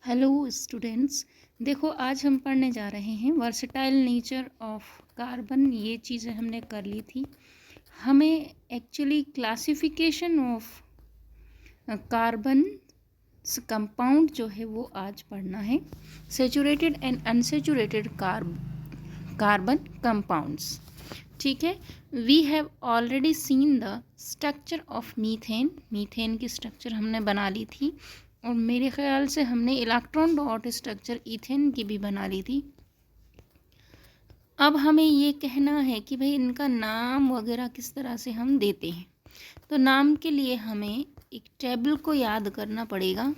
Hello students. देखो, आज हम पढ़ने जा रहे हैं वर्सटाइल नेचर ऑफ कार्बन। ये चीज़ें हमने कर ली थी। हमें actually classification of carbon compound जो है वो आज पढ़ना है। Saturated and unsaturated carbon compounds. ठीक है। We have already seen the structure of methane. Methane की स्ट्रक्चर हमने बना ली थी और मेरे ख्याल से हमने इलेक्ट्रॉन डॉट स्ट्रक्चर ईथेन की भी बना ली थी। अब हमें ये कहना है कि भाई इनका नाम वगैरह किस तरह से हम देते हैं। तो नाम के लिए हमें एक टेबल को याद करना पड़ेगा।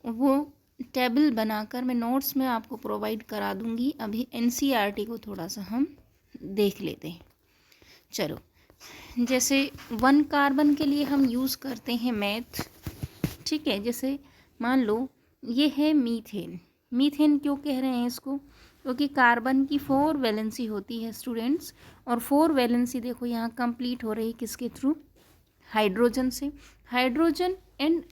वो टेबल बनाकर मैं नोट्स में आपको प्रोवाइड करा दूंगी। अभी एनसीईआरटी को थोड़ा सा हम देख लेते हैं। चलो, जैसे 1 कार्बन के लिए हम यूज़ करते हैं मैथ। ठीक है, जैसे मान लो ये है मीथेन। मीथेन क्यों कह रहे हैं इसको? क्योंकि कार्बन की 4 वैलेंसी होती है स्टूडेंट्स, और 4 वैलेंसी देखो यहाँ कंप्लीट हो रही किसके थ्रू? हाइड्रोजन से। हाइड्रोजन एंड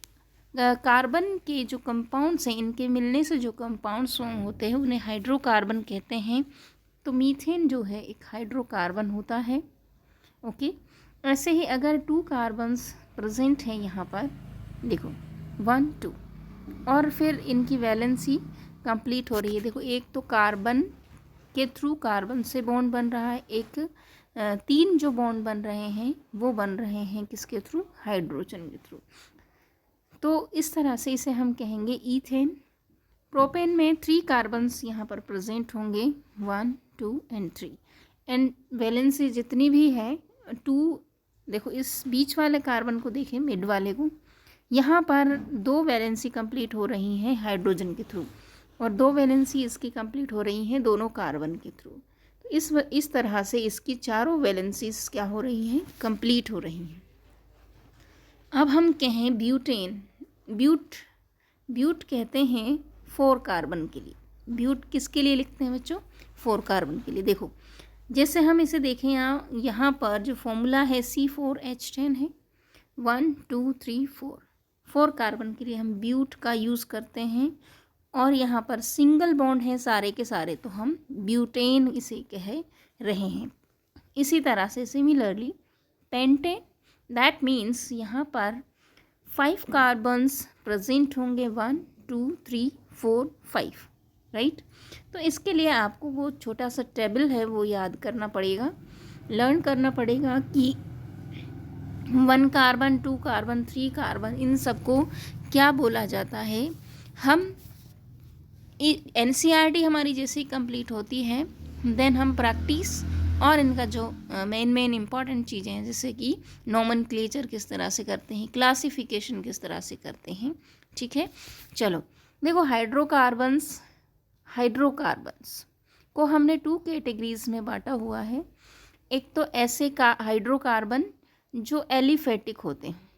कार्बन के जो कंपाउंड्स हैं, इनके मिलने से जो कंपाउंड्स फॉर्म होते हैं उन्हें हाइड्रोकार्बन कहते हैं। तो मीथेन जो है एक हाइड्रोकार्बन होता है। ओके। ऐसे ही अगर 2 कार्बन्स प्रेजेंट हैं यहाँ पर, देखो 1 2, और फिर इनकी वैलेंसी कंप्लीट हो रही है। देखो, एक तो कार्बन के थ्रू कार्बन से बॉन्ड बन रहा है, एक 3 जो बॉन्ड बन रहे हैं वो बन रहे हैं किसके थ्रू? हाइड्रोजन के थ्रू। तो इस तरह से इसे हम कहेंगे ईथेन। प्रोपेन में 3 कार्बन्स यहाँ पर प्रेजेंट होंगे, 1 2 एंड 3, एंड वैलेंसी जितनी भी है 2। देखो, इस बीच वाले कार्बन को देखें, मिड वाले को, यहाँ पर 2 वैलेंसी कंप्लीट हो रही हैं हाइड्रोजन के थ्रू, और 2 वैलेंसी इसकी कंप्लीट हो रही हैं दोनों कार्बन के थ्रू। तो इस तरह से इसकी चारों वैलेंसीज क्या हो रही हैं? कंप्लीट हो रही हैं। अब हम कहें ब्यूटेन। ब्यूट कहते हैं 4 कार्बन के लिए। ब्यूट किसके लिए लिखते हैं बच्चों? 4 कार्बन के लिए। देखो, जैसे हम इसे देखें यहाँ पर जो फॉर्मूला है C4H10 है। 1 2 3 4 कार्बन के लिए हम ब्यूट का यूज़ करते हैं, और यहाँ पर सिंगल बॉन्ड है सारे के सारे, तो हम ब्यूटेन इसे कह रहे हैं। इसी तरह से सिमिलरली पेंटेन, दैट मीन्स यहाँ पर 5 कार्बन्स प्रेजेंट होंगे, 1 2 3 4 5, राइट। तो इसके लिए आपको वो छोटा सा टेबल है वो याद करना पड़ेगा, लर्न करना पड़ेगा कि 1 कार्बन 2 कार्बन 3 कार्बन इन सबको क्या बोला जाता है। हम एनसीईआरटी हमारी जैसे ही कंप्लीट होती है, देन हम प्रैक्टिस और इनका जो मेन इंपॉर्टेंट चीज़ें हैं, जैसे कि नोमेनक्लेचर किस तरह से करते हैं, क्लासिफिकेशन किस तरह से करते हैं। ठीक है, चलो देखो, हाइड्रोकार्बन्स को हमने 2 कैटेगरीज में बांटा हुआ है। एक तो ऐसे का हाइड्रोकार्बन जो एलिफेटिक होते हैं,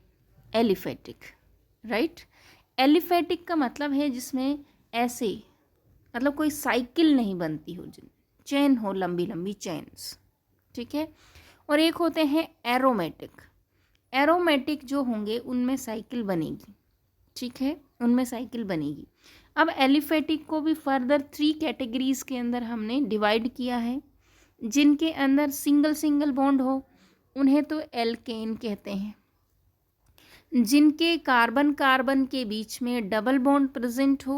एलिफेटिक, राइट। एलिफेटिक का मतलब है जिसमें ऐसे, मतलब कोई साइकिल नहीं बनती हो, चेन हो, लंबी लंबी चेन्स। ठीक है। और एक होते हैं एरोमेटिक। एरोमेटिक जो होंगे उनमें साइकिल बनेगी। ठीक है, उनमें साइकिल बनेगी। अब एलिफेटिक को भी फर्दर 3 कैटेगरीज के अंदर हमने डिवाइड किया है। जिनके अंदर सिंगल बॉन्ड हो उन्हें तो एल्केन कहते हैं। जिनके कार्बन कार्बन के बीच में डबल बॉन्ड प्रेजेंट हो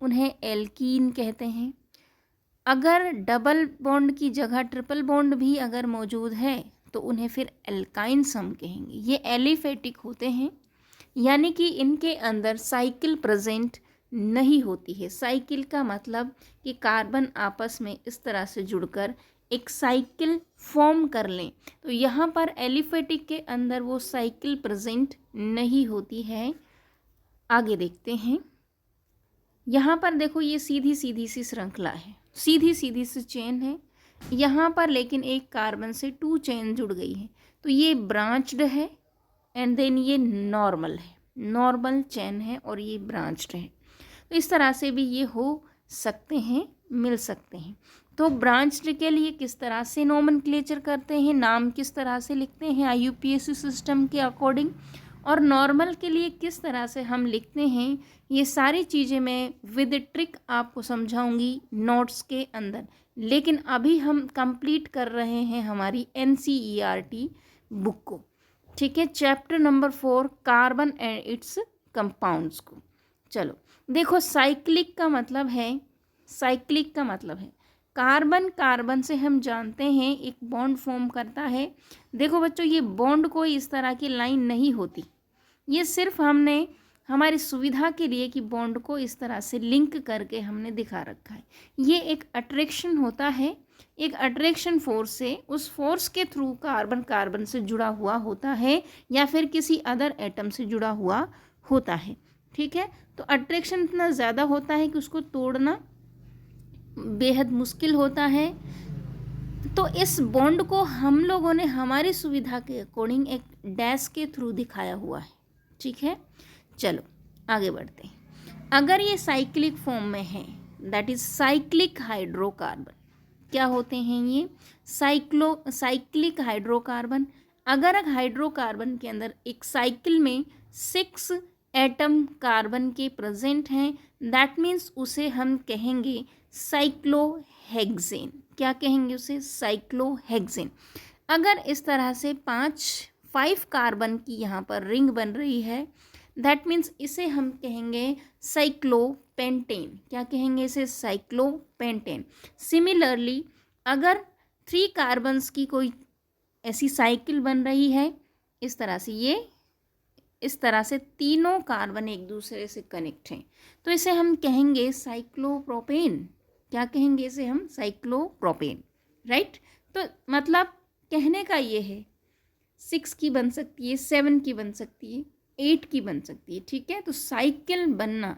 उन्हें एल्कीन कहते हैं। अगर डबल बॉन्ड की जगह ट्रिपल बॉन्ड भी अगर मौजूद है तो उन्हें फिर एल्काइन्स हम कहेंगे। ये एलिफेटिक होते हैं, यानी कि इनके अंदर साइकिल प्रेजेंट नहीं होती है। साइकिल का मतलब कि कार्बन आपस में इस तरह से जुड़कर एक साइकिल फॉर्म कर लें। तो यहाँ पर एलिफेटिक के अंदर वो साइकिल प्रेजेंट नहीं होती है। आगे देखते हैं। यहाँ पर देखो, ये सीधी सीधी सी श्रृंखला है, सीधी सीधी सी चेन है यहाँ पर, लेकिन एक कार्बन से 2 चेन जुड़ गई है, तो ये ब्रांच्ड है। एंड देन ये नॉर्मल है, नॉर्मल चेन है, और ये ब्रांच्ड है। तो इस तरह से भी ये हो सकते हैं, मिल सकते हैं। तो ब्रांच्ड के लिए किस तरह से नोमेनक्लेचर करते हैं, नाम किस तरह से लिखते हैं IUPAC सिस्टम के अकॉर्डिंग, और नॉर्मल के लिए किस तरह से हम लिखते हैं, ये सारी चीज़ें मैं विद ट्रिक आपको समझाऊंगी नोट्स के अंदर। लेकिन अभी हम कंप्लीट कर रहे हैं हमारी NCERT बुक को, ठीक है, chapter number 4 carbon and it's compounds को। चलो देखो, साइक्लिक का मतलब है कार्बन, कार्बन से हम जानते हैं एक बॉन्ड फॉर्म करता है। देखो बच्चों, ये बॉन्ड कोई इस तरह की लाइन नहीं होती, ये सिर्फ हमने हमारी सुविधा के लिए कि बॉन्ड को इस तरह से लिंक करके हमने दिखा रखा है। ये एक अट्रैक्शन होता है, एक अट्रैक्शन फोर्स से, उस फोर्स के थ्रू कार्बन कार्बन से जुड़ा हुआ होता है या फिर किसी अदर एटम से जुड़ा हुआ होता है, ठीक है। तो अट्रैक्शन इतना ज़्यादा होता है कि उसको तोड़ना बेहद मुश्किल होता है। तो इस बॉन्ड को हम लोगों ने हमारी सुविधा के अकॉर्डिंग एक डैश के थ्रू दिखाया हुआ है, ठीक है। चलो आगे बढ़ते हैं। अगर ये साइक्लिक फॉर्म में है, दैट इज साइक्लिक हाइड्रोकार्बन, क्या होते हैं ये साइक्लिक हाइड्रोकार्बन। अगर हाइड्रोकार्बन के अंदर एक साइकिल में 6 एटम कार्बन के प्रेजेंट हैं, दैट मीन्स उसे हम कहेंगे साइक्लोहेक्सेन। क्या कहेंगे उसे? साइक्लोहेक्सेन। अगर इस तरह से 5 कार्बन की यहाँ पर रिंग बन रही है, दैट मीन्स इसे हम कहेंगे साइक्लोपेंटेन। क्या कहेंगे इसे? साइक्लोपेंटेन। सिमिलरली अगर 3 कार्बन्स की कोई ऐसी साइकिल बन रही है इस तरह से, ये इस तरह से तीनों कार्बन एक दूसरे से कनेक्ट हैं, तो इसे हम कहेंगे साइक्लोप्रोपेन। क्या कहेंगे इसे हम? Cyclopropane, right. तो मतलब कहने का ये है 6 की बन सकती है, 7 की बन सकती है, 8 की बन सकती है, ठीक है। तो साइकिल बनना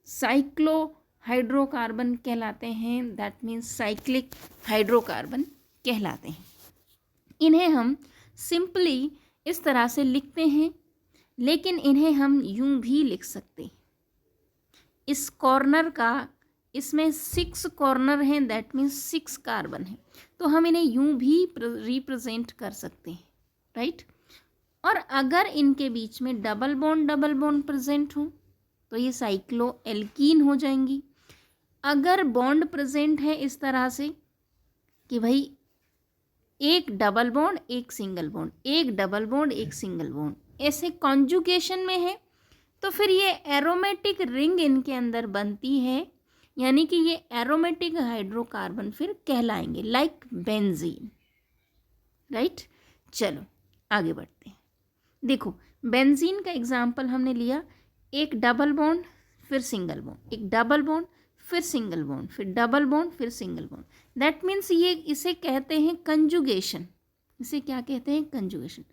साइक्लो हाइड्रोकार्बन कहलाते हैं, दैट मीन्स साइक्लिक हाइड्रोकार्बन कहलाते हैं। इन्हें हम सिंपली इस तरह से लिखते हैं, लेकिन इन्हें हम यूं भी लिख सकते हैं। इस कॉर्नर का, इसमें 6 कॉर्नर हैं, दैट मीन्स 6 कार्बन है, तो हम इन्हें यूं भी रिप्रेजेंट कर सकते हैं, राइट। और अगर इनके बीच में डबल बॉन्ड प्रेजेंट हो तो ये साइक्लो एल्कीन हो जाएंगी। अगर बॉन्ड प्रेजेंट है इस तरह से कि भाई एक डबल बॉन्ड एक सिंगल बॉन्ड, एक डबल बॉन्ड एक सिंगल बॉन्ड, ऐसे कॉन्जुगेशन में है, तो फिर ये एरोमेटिक रिंग इनके अंदर बनती है, यानी कि ये एरोमेटिक हाइड्रोकार्बन फिर कहलाएंगे, लाइक बेंजीन, राइट। चलो आगे बढ़ते हैं। देखो बेंजीन का एग्जाम्पल हमने लिया, एक डबल बॉन्ड फिर सिंगल बॉन्ड, एक डबल बॉन्ड फिर सिंगल बॉन्ड, फिर डबल बॉन्ड फिर सिंगल बॉन्ड, दैट मीन्स ये इसे कहते हैं कंजुगेशन। इसे क्या कहते हैं? कंजुगेशन।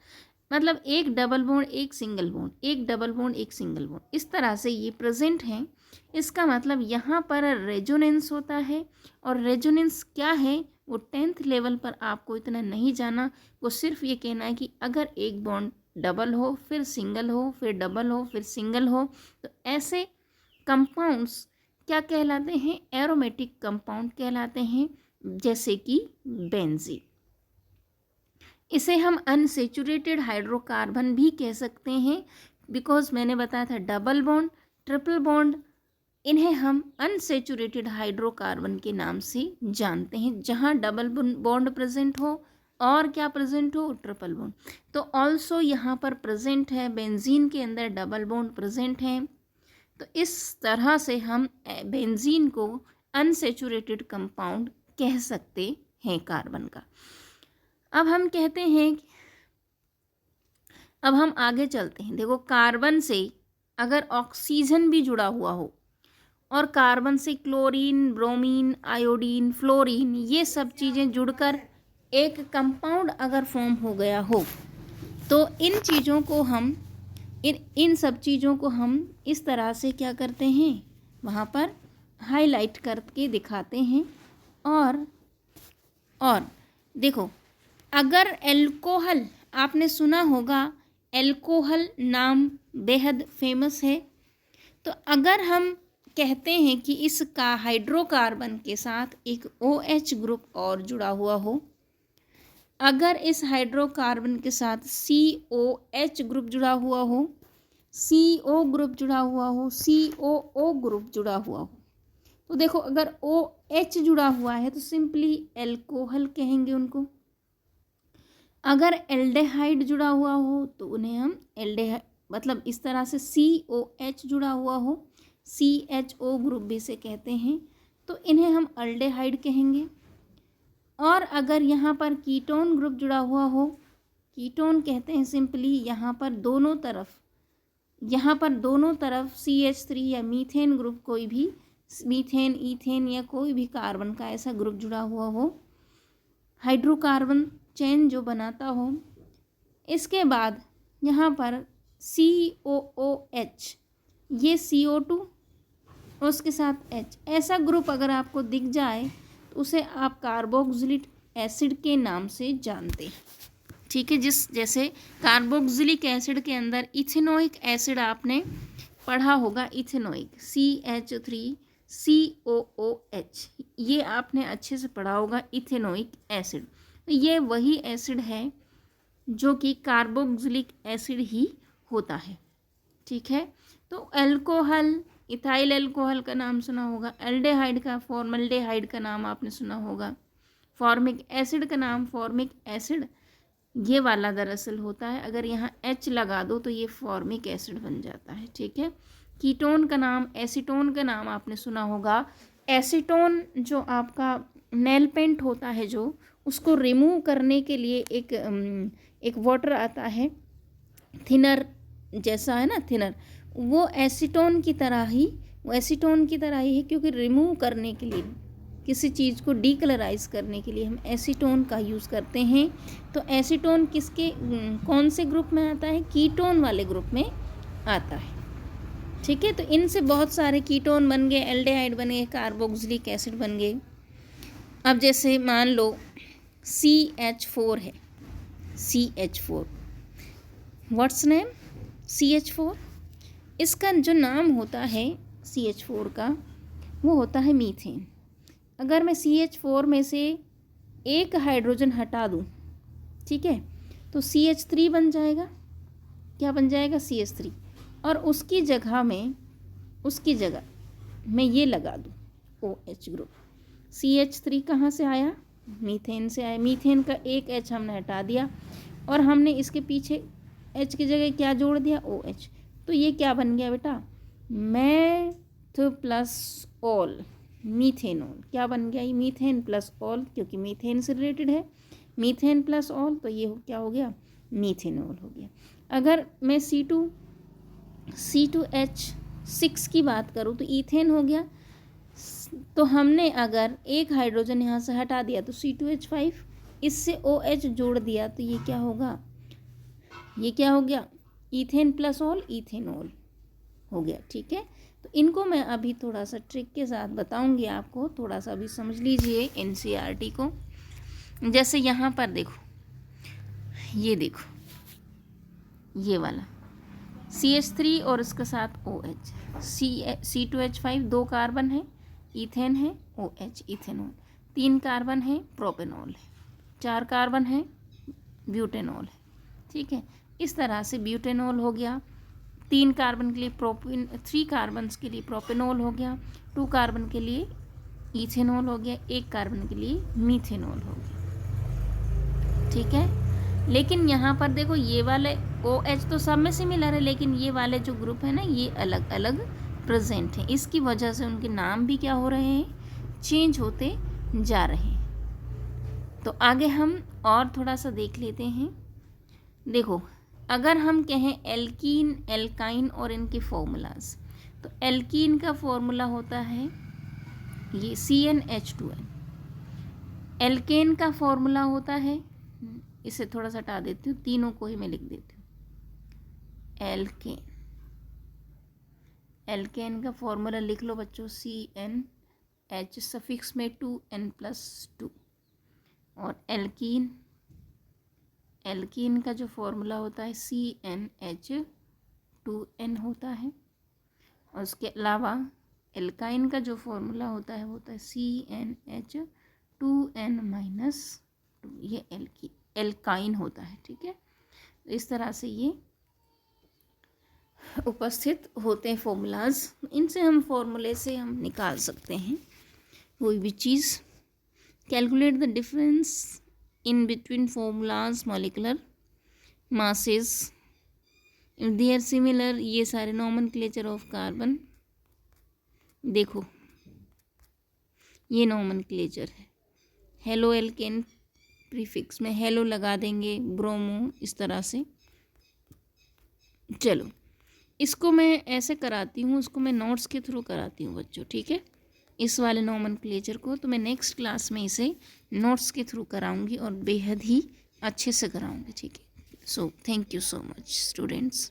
मतलब एक डबल बॉन्ड एक सिंगल बॉन्ड, एक डबल बॉन्ड एक सिंगल बॉन्ड, इस तरह से ये प्रेजेंट हैं। इसका मतलब यहाँ पर रेजोनेंस होता है, और रेजोनेंस क्या है वो 10th लेवल पर आपको इतना नहीं जाना, वो सिर्फ ये कहना है कि अगर एक बॉन्ड डबल हो फिर सिंगल हो फिर डबल हो फिर सिंगल हो, तो ऐसे कंपाउंड्स क्या कहलाते हैं? एरोमेटिक कंपाउंड कहलाते हैं, जैसे कि बेंजीन। इसे हम अनसेचुरेटेड हाइड्रोकार्बन भी कह सकते हैं, बिकॉज मैंने बताया था डबल बॉन्ड ट्रिपल बॉन्ड, इन्हें हम अनसेचुरेटेड हाइड्रोकार्बन के नाम से जानते हैं, जहाँ डबल बॉन्ड प्रेजेंट हो और क्या प्रेजेंट हो? Triple bond. तो ऑल्सो यहाँ पर प्रेजेंट है, बेंजीन के अंदर डबल बॉन्ड प्रेजेंट है। तो इस तरह से हम बेंजीन को अनसेचुरेटेड कंपाउंड कह सकते हैं कार्बन का। अब हम कहते हैं, अब हम आगे चलते हैं। देखो कार्बन से अगर ऑक्सीजन भी जुड़ा हुआ हो, और कार्बन से क्लोरीन, ब्रोमीन, आयोडीन, फ्लोरीन, ये सब चीज़ें जुड़कर एक कंपाउंड अगर फॉर्म हो गया हो, तो इन चीज़ों को हम इन सब चीज़ों को हम इस तरह से क्या करते हैं, वहाँ पर हाईलाइट करके दिखाते हैं। और देखो, अगर एल्कोहल, आपने सुना होगा एल्कोहल नाम बेहद फेमस है, तो अगर हम कहते हैं कि इसका हाइड्रोकार्बन के साथ एक OH ग्रुप और जुड़ा हुआ हो, अगर इस हाइड्रोकार्बन के साथ COH ग्रुप जुड़ा हुआ हो, CO ग्रुप जुड़ा हुआ हो, COO ग्रुप जुड़ा हुआ हो, तो देखो अगर OH जुड़ा हुआ है तो सिंपली एल्कोहल कहेंगे उनको। अगर एल्डेहाइड जुड़ा हुआ हो तो उन्हें हम एल्डेहाइड, मतलब इस तरह से COH जुड़ा हुआ हो, CHO ग्रुप भी से कहते हैं, तो इन्हें हम एल्डेहाइड कहेंगे। और अगर यहाँ पर कीटोन ग्रुप जुड़ा हुआ हो, कीटोन कहते हैं सिंपली यहाँ पर दोनों तरफ CH3 या मीथेन ग्रुप, कोई भी मीथेन, ईथेन या कोई भी कार्बन का ऐसा ग्रुप जुड़ा हुआ हो, हाइड्रोकार्बन चेन जो बनाता हो। इसके बाद यहाँ पर COOH, ये CO2 और उसके साथ H, ऐसा ग्रुप अगर आपको दिख जाए तो उसे आप कार्बोक्सिलिक एसिड के नाम से जानते हैं। ठीक है, जैसे कार्बोक्सिलिक एसिड के अंदर इथेनोइक एसिड आपने पढ़ा होगा, इथेनोइक CH3COOH, ये आपने अच्छे से पढ़ा होगा, इथेनोइक एसिड। ये वही एसिड है जो कि कार्बोक्सिलिक एसिड ही होता है। ठीक है, तो अल्कोहल, इथाइल अल्कोहल का नाम सुना होगा, एल्डेहाइड का, फॉर्मल्डेहाइड का नाम आपने सुना होगा, फॉर्मिक एसिड का नाम फॉर्मिक एसिड, ये वाला दरअसल होता है, अगर यहाँ H लगा दो तो ये फॉर्मिक एसिड बन जाता है। ठीक है, कीटोन का नाम, एसीटोन का नाम आपने सुना होगा। एसीटोन जो आपका नेल पेंट होता है, जो उसको रिमूव करने के लिए एक वाटर आता है, थिनर जैसा है ना, थिनर, वो एसीटोन की तरह ही है, क्योंकि रिमूव करने के लिए, किसी चीज़ को डीकलराइज करने के लिए हम एसीटोन का यूज़ करते हैं। तो एसीटोन कौन से ग्रुप में आता है? कीटोन वाले ग्रुप में आता है। ठीक है, तो इनसे बहुत सारे कीटोन बन गए, एल्डेहाइड बन गए, कार्बोक्सिलिक एसिड बन गए। अब जैसे मान लो CH4 है, CH4, व्हाट्स नेम? CH4। इसका जो नाम होता है CH4 का, वो होता है मीथेन। अगर मैं CH4 में से एक हाइड्रोजन हटा दूँ, ठीक है, तो CH3 बन जाएगा। क्या बन जाएगा? CH3। और उसकी जगह मैं ये लगा दूँ OH ग्रुप। CH3 कहाँ से आया? मीथेन से आया। मीथेन का एक H हमने हटा दिया और हमने इसके पीछे H की जगह क्या जोड़ दिया? OH। तो ये क्या बन गया बेटा? Math plus all, methanol. क्या बन गया? ये मीथेन प्लस ऑल, क्योंकि मीथेन से रिलेटेड है, मीथेन प्लस ऑल, तो ये क्या हो गया? मीथेनॉल हो गया। अगर मैं C2H6 की बात करूँ तो ईथेन हो गया। तो हमने अगर एक हाइड्रोजन यहाँ से हटा दिया तो C2H5, इससे OH जोड़ दिया तो ये क्या होगा? ये क्या हो गया? ईथेन प्लस ऑल, इथेनॉल हो गया। ठीक है, तो इनको मैं अभी थोड़ा सा ट्रिक के साथ बताऊंगी आपको, थोड़ा सा अभी समझ लीजिए NCERT को। जैसे यहाँ पर देखो, ये देखो, ये वाला CH3 और इसके साथ OH, C2H5, 2 कार्बन है, ईथेन है, OH इथेनॉल, 3 कार्बन है, प्रोपेनॉल है, 4 कार्बन है, ब्यूटेनॉल है। ठीक है, इस तरह से ब्यूटेनॉल हो गया। 3 कार्बन के लिए 3 कार्बन के लिए प्रोपेनॉल हो गया, 2 कार्बन के लिए इथेनॉल हो गया, 1 कार्बन के लिए मीथेनॉल हो गया। ठीक है, लेकिन यहाँ पर देखो, ये वाले OH तो सब में सिमिलर है, लेकिन ये वाले जो ग्रुप है ना, ये अलग अलग प्रेजेंट हैं। इसकी वजह से उनके नाम भी क्या हो रहे हैं? चेंज होते जा रहे हैं। तो आगे हम और थोड़ा सा देख लेते हैं। देखो, अगर हम कहें एल्कीन, एल्काइन और इनके फॉर्मूलाज, तो एल्कीन का फॉर्मूला होता है ये CnH2n। एल्केन का फॉर्मूला होता है, इसे थोड़ा सा हटा देती हूँ, तीनों को ही मैं लिख देती हूँ। एल्केन का फॉर्मूला लिख लो बच्चों, CnH सफिक्स में 2n+2। और एल्कीन का जो फॉर्मूला होता है CnH2n होता है। और उसके अलावा एल्काइन का जो फॉर्मूला होता है वो होता है CnH2n-2, ये एल्कीन। एल्काइन होता है, ठीक है। तो इस तरह से ये उपस्थित होते हैं फॉर्मूलाज, इनसे हम फॉर्मूले से हम निकाल सकते हैं कोई भी चीज़। Calculate the difference in between formulas molecular masses if they are similar, ये सारे नॉमेनक्लेचर ऑफ कार्बन। देखो ये नॉमेनक्लेचर है, हेलो एल्केन प्रीफिक्स में हेलो लगा देंगे, ब्रोमो, इस तरह से। चलो इसको मैं ऐसे कराती हूँ, उसको मैं नोट्स के थ्रू कराती हूँ बच्चों, ठीक है। इस वाले नॉमेनक्लेचर को तो मैं नेक्स्ट क्लास में इसे नोट्स के थ्रू कराऊंगी और बेहद ही अच्छे से कराऊंगी, ठीक है। So thank you so much students.